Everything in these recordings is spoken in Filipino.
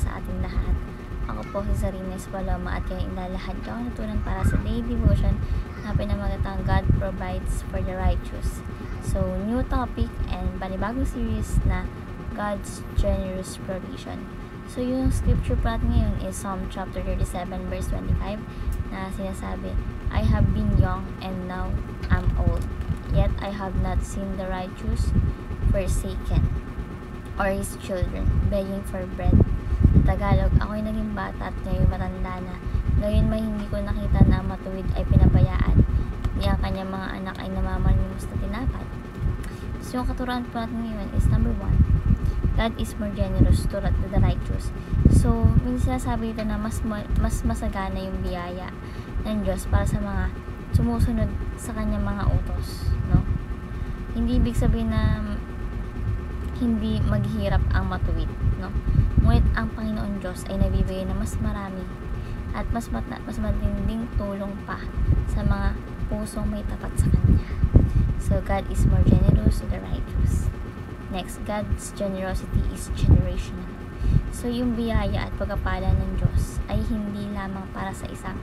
sa ating lahat. Ako po si Zarines Paloma at kayo inlalahad ko ang natutunan para sa daily devotion na pinamagatang God provides for the righteous. So, new topic and panibagong series na God's generous provision. So, yung scripture po natin ngayon is Psalm chapter 37 verse 25 na sinasabi, I have been young and now am old, yet I have not seen the righteous forsaken or his children begging for bread. Tagalog, ako'y naging bata at ngayon matanda na. Ngayon may hindi ko nakita na matuwid ay pinabayaan. Ni ang kanyang mga anak ay namamalimos na tinapay. So yung katuruan po natin ngayon is number 1. God is more generous to the righteous. So, minsan sinasabi dito na mas masagana yung biyaya ng Diyos para sa mga sumusunod sa kanyang mga utos, no? Hindi ibig sabihin na hindi maghihirap ang matuwid, no? Ngunit ang Panginoon Diyos ay nabibigay na mas marami at mas matinding tulong pa sa mga pusong may tapat sa Kanya. So, God is more generous to the righteous. Next, God's generosity is generational. So, yung biyaya at pagpapala ng Diyos ay hindi lamang para sa isang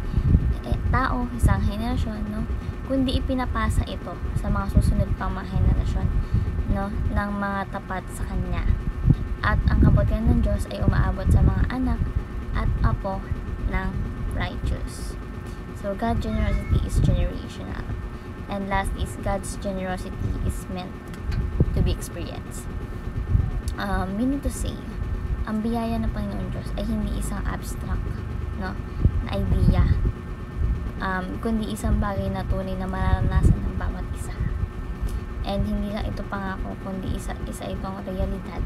tao, isang henerasyon, no? Kundi ipinapasa ito sa mga susunod pang mga henerasyon, no, ng mga tapat sa Kanya. At ang kabutihan ng Diyos ay umaabot sa mga anak at apo ng righteous. So, God's generosity is generational. And last is God's generosity is meant to be experienced. Meaning to say, ang biyaya ng Panginoon Diyos ay hindi isang abstract, no, na idea, kundi isang bagay na tunay na mararanasan ng bawat isa. And hindi lang ito pangako, kundi isa itong realidad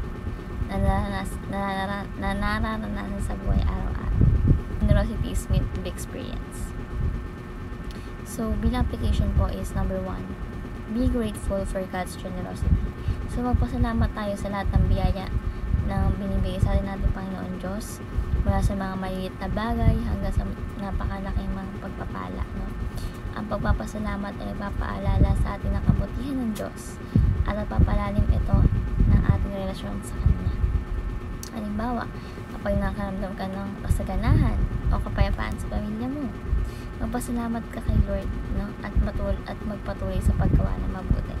na nararanasan sa buhay araw-araw. Generosity is meant to be experienced. So, bilang application po is number 1, be grateful for God's generosity. So, magpasalamat tayo sa lahat ng biyaya na binibigay sa atin natin Panginoon Diyos, mula sa mga maliit na bagay hanggang sa napakalaking mga pagpapala, no? Ang pagpapasalamat ay nagpapaalala sa atin ng kabutihan ng Diyos at nagpapalalim ito ng ating relasyon sa Kanya. Halimbawa, kapag nakaramdam ka ng kasaganahan o kapayapaan sa pamilya mo, magpasalamat ka kay Lord, no? At magpatuloy sa paggawa ng mabuti.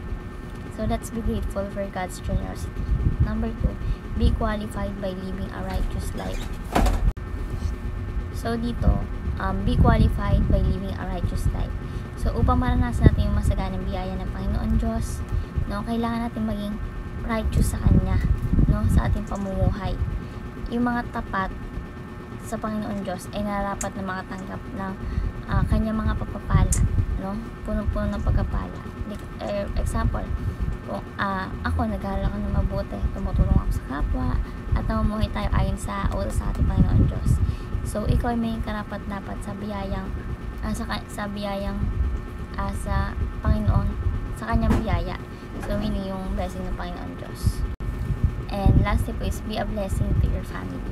So, let's be grateful for God's generosity. Number 2, be qualified by living a righteous life. So, dito, be qualified by living a righteous life. So, upang maranasan natin yung masaganang biyaya ng Panginoon Diyos, no, kailangan natin maging righteous sa Kanya, no, sa ating pamumuhay. Yung mga tapat sa Panginoon Diyos ay nararapat na makatanggap ng Kanyang mga pagpapala, no, puno-puno ng pagpapala. Example, kung ako nag-aaral ako ng mabuti, tumutulong ako sa kapwa, at namumuhay tayo ayon sa utos sa ating Panginoon Diyos. So, ikaw ay may karapat-dapat sa biyayang sa Panginoon, sa Kanyang biyaya. So, meaning yung blessing ng Panginoon Diyos. And lastly po is be a blessing to your family.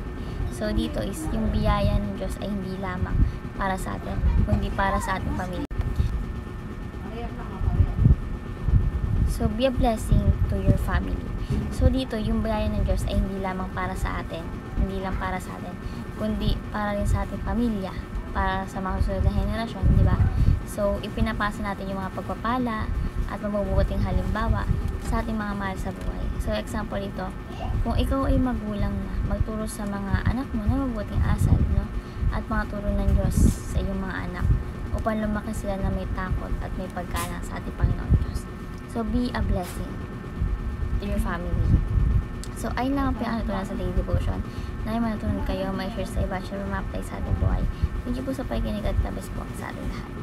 So, dito is yung biyaya ng Diyos ay hindi lamang para sa atin, kundi para sa ating pamilya. So, be a blessing to your family. So, dito, yung biyaya ng Diyos ay hindi lamang para sa atin, hindi lang para sa atin, kundi para rin sa ating pamilya, para sa mga susunod na henerasyon, di ba? So, ipinapasa natin yung mga pagpapala at mabubuting halimbawa sa ating mga mahal sa buhay. So, example ito, kung ikaw ay magulang na, magturo sa mga anak mo na mabuting asal, no? At mga turo ng Diyos sa iyong mga anak upang lumaki sila na may takot at may paggalang sa ating Panginoon Diyos. So, be a blessing to your family. So, ayun lang ang pinakatutunan sa daily devotion. Na yung matutunan kayo, may share sa iba, share ma-apply sa ating buhay. Thank you po sa pakikinig at labis po sa ating lahat.